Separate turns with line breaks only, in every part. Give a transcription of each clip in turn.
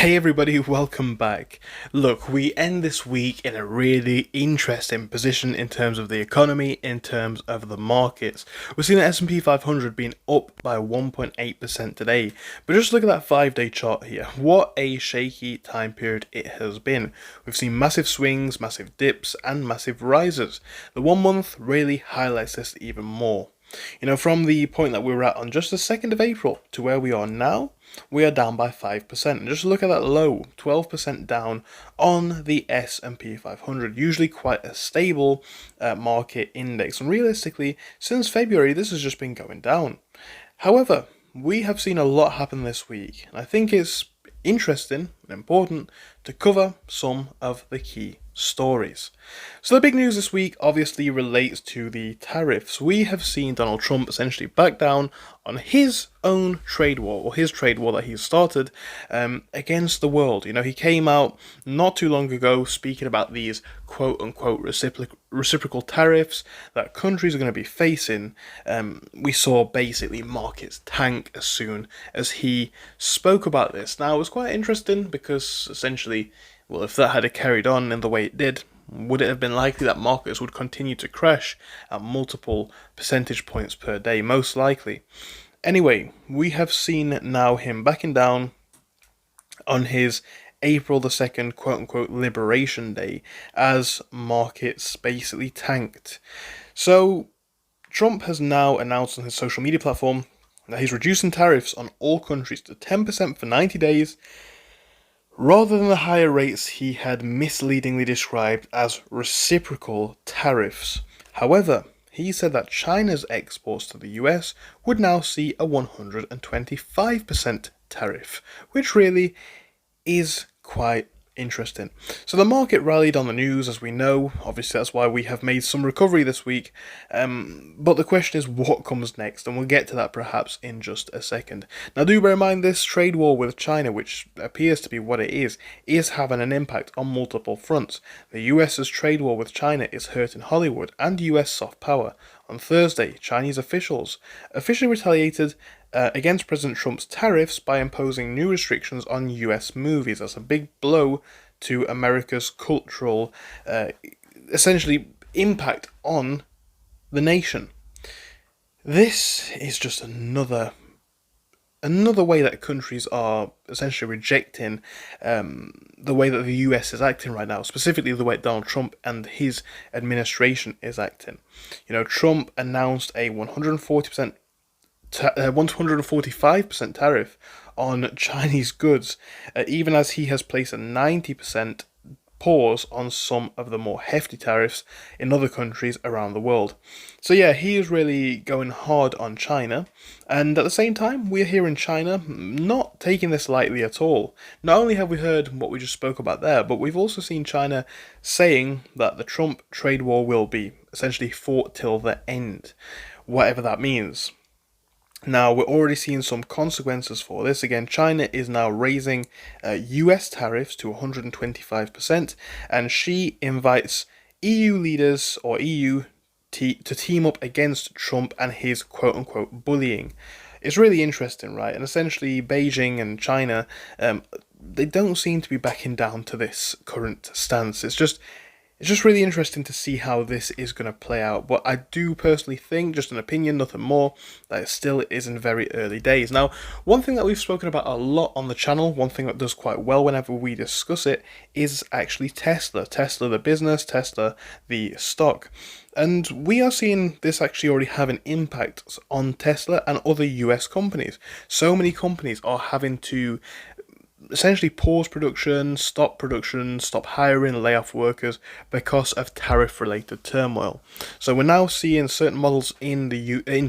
Hey everybody, welcome back. Look, we end this week in a really interesting position in terms of the economy, in terms of the markets. We're seeing the S&P 500 being up by 1.8% today, but just look at that 5-day chart here. What a shaky time period it has been. We've seen massive swings, massive dips, and massive rises. The 1 month really highlights this even more. From the point that we were at on just the 2nd of April to where we are now, we are down by 5%. And just look at that low, 12% down on the S&P 500, usually quite a stable market index. And realistically, since February, this has just been going down. However, we have seen a lot happen this week, and I think it's interesting and important to cover some of the key stories. So the big news this week obviously relates to the tariffs. We have seen Donald Trump essentially back down on his own trade war, or his trade war that he started against the world. He came out not too long ago speaking about these quote-unquote reciprocal tariffs that countries are going to be facing. We saw basically markets tank as soon as he spoke about this. Now, it was quite interesting because essentially, well, if that had carried on in the way it did, would it have been likely that markets would continue to crash at multiple percentage points per day? Most likely. Anyway, we have seen now him backing down on his April the 2nd quote-unquote Liberation Day as markets basically tanked. So Trump has now announced on his social media platform that he's reducing tariffs on all countries to 10% for 90 days, rather than the higher rates he had misleadingly described as reciprocal tariffs. However, he said that China's exports to the US would now see a 125% tariff, which really is quite interesting. So the market rallied on the news, as we know. Obviously, that's why we have made some recovery this week. But the question is, what comes next? And we'll get to that perhaps in just a second. Now, do bear in mind this trade war with China, which appears to be what it is having an impact on multiple fronts. The US's trade war with China is hurting Hollywood and US soft power. On Thursday, Chinese officials officially retaliated against President Trump's tariffs by imposing new restrictions on US movies. That's a big blow to America's cultural, essentially, impact on the nation. This is just another way that countries are essentially rejecting the way that the US is acting right now, specifically the way Donald Trump and his administration is acting. Trump announced a 145% tariff on Chinese goods, even as he has placed a 90% pause on some of the more hefty tariffs in other countries around the world. So yeah, he is really going hard on China, and at the same time, we're here in China not taking this lightly at all. Not only have we heard what we just spoke about there, but we've also seen China saying that the Trump trade war will be essentially fought till the end, whatever that means. Now, we're already seeing some consequences for this. Again, China is now raising US tariffs to 125%, and Xi invites EU leaders or EU to team up against Trump and his quote-unquote bullying. It's really interesting, right? And essentially, Beijing and China, they don't seem to be backing down to this current stance. It's just really interesting to see how this is going to play out. But I do personally think, just an opinion, nothing more, that it still is in very early days. Now, one thing that we've spoken about a lot on the channel, one thing that does quite well whenever we discuss it, is actually Tesla. Tesla the business, Tesla the stock. And we are seeing this actually already have an impact on Tesla and other US companies. So many companies are having to essentially pause production, stop hiring, lay off workers because of tariff-related turmoil. So we're now seeing certain models in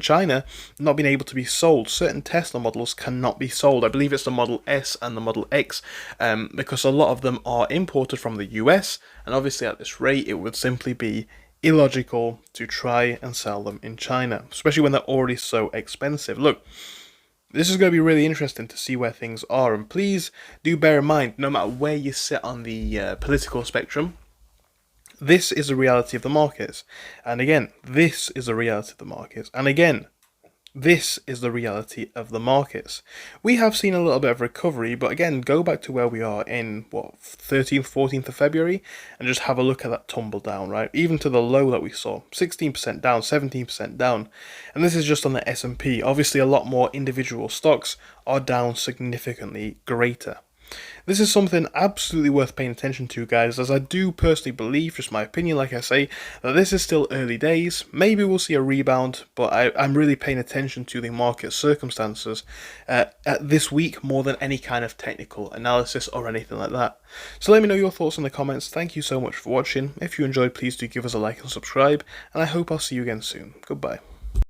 China not being able to be sold. Certain Tesla models cannot be sold. I believe it's the Model S and the Model X, because a lot of them are imported from the US, and obviously at this rate it would simply be illogical to try and sell them in China, especially when they're already so expensive. Look, this is going to be really interesting to see where things are, and please do bear in mind, no matter where you sit on the political spectrum, this is the reality of the markets. And again, this is the reality of the markets. And again, This is the reality of the markets. We have seen a little bit of recovery, but again, go back to where we are in, 13th, 14th of February, and just have a look at that tumble down, right? Even to the low that we saw, 16% down, 17% down. And this is just on the S&P. Obviously, a lot more individual stocks are down significantly greater. This is something absolutely worth paying attention to, guys, as I do personally believe, just my opinion, like I say, that this is still early days. Maybe we'll see a rebound, but I'm really paying attention to the market circumstances at this week more than any kind of technical analysis or anything like that. So let me know your thoughts in the comments. Thank you so much for watching. If you enjoyed, please do give us a like and subscribe, and I hope I'll see you again soon. Goodbye.